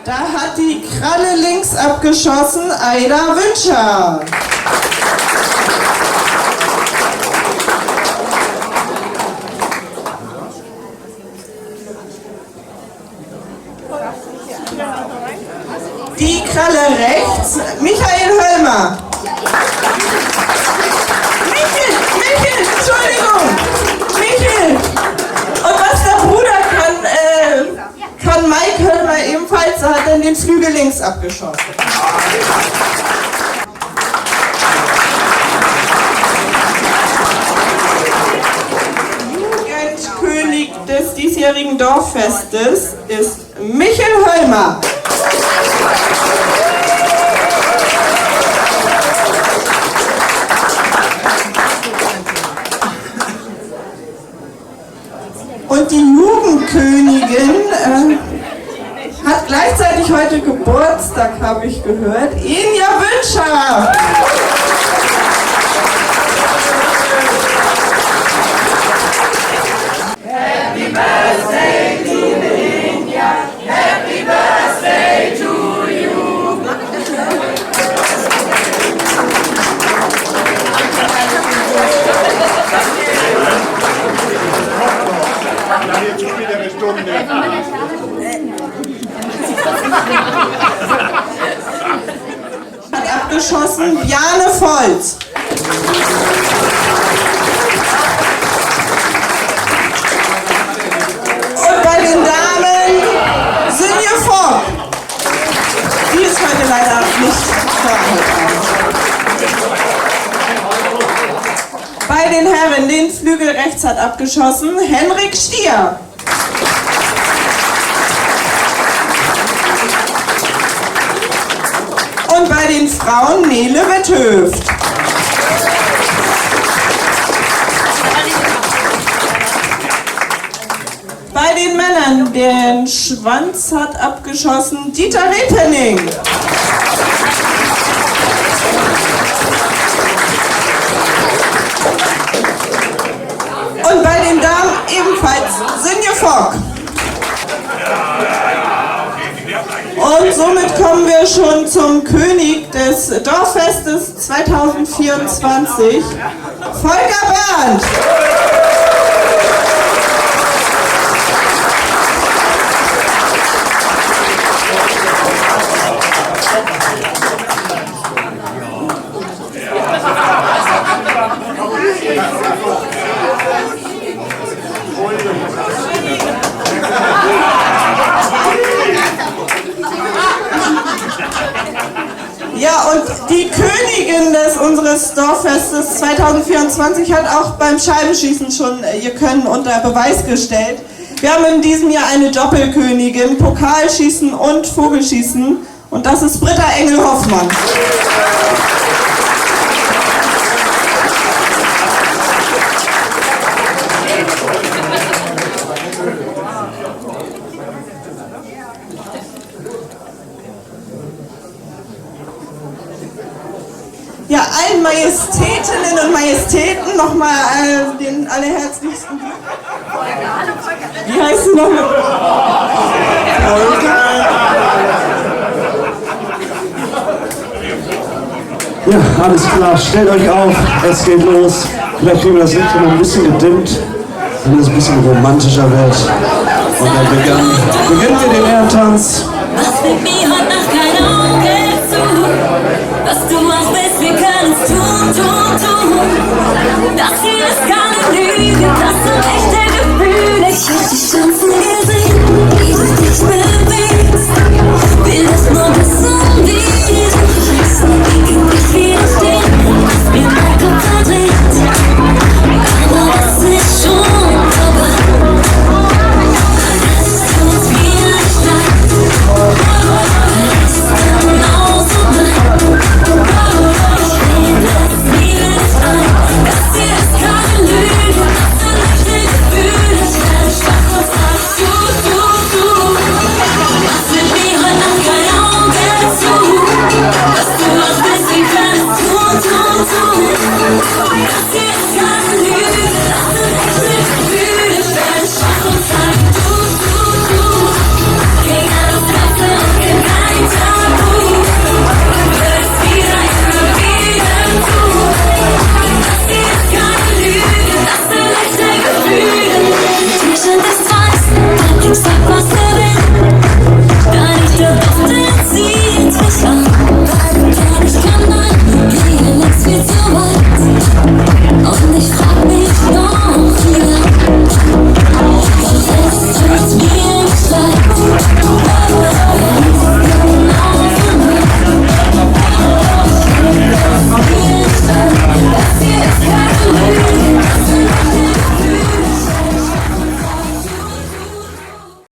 Da hat die Kralle links abgeschossen, Aida Wünscher. Die Kralle rechts, Michael Höllmer. Michael, Entschuldigung. Michael. Und was der Bruder kann Mike Höllmer ebenfalls, hat er den Flügel links abgeschossen. Jugendkönig des diesjährigen Dorffestes ist Michael Höllmer. Und die Jugendkönigin hat gleichzeitig heute Geburtstag, habe ich gehört. Inja Wünscher! Happy Birthday, liebe Inja! Happy Birthday to you! Jetzt schon wieder eine Stunde. Hat abgeschossen Bjarne Volz. Und bei den Damen Sinje Fogg. Die ist heute leider nicht da. Bei den Herren, den Flügel rechts hat abgeschossen Henrik Stier. Und bei den Frauen Nele Wetthöft. Bei den Männern, den Schwanz hat abgeschossen Dieter Repenning. Und bei den Damen ebenfalls Sinje Fogg. Und somit kommen wir schon zum König des Dorffestes 2024, Volker Berndt. Ja, und die Königin unseres Dorffestes 2024 hat auch beim Scheibenschießen schon ihr Können unter Beweis gestellt. Wir haben in diesem Jahr eine Doppelkönigin, Pokalschießen und Vogelschießen, und das ist Britta Engel-Hoffmann. Ja, allen Majestätinnen und Majestäten nochmal den allerherzlichsten. Wie heißt du nochmal? Ja, alles klar. Stellt euch auf, es geht los. Vielleicht kriegen wir das Licht noch ein bisschen gedimmt, damit es ein bisschen romantischer wird. Und dann beginnen wir den Ehrentanz. Was fällt mir heute Nacht kein Auge zu? Was du machst, ist, wir können's tun. Das hier ist keine Lüge, das sind echte Gefühle.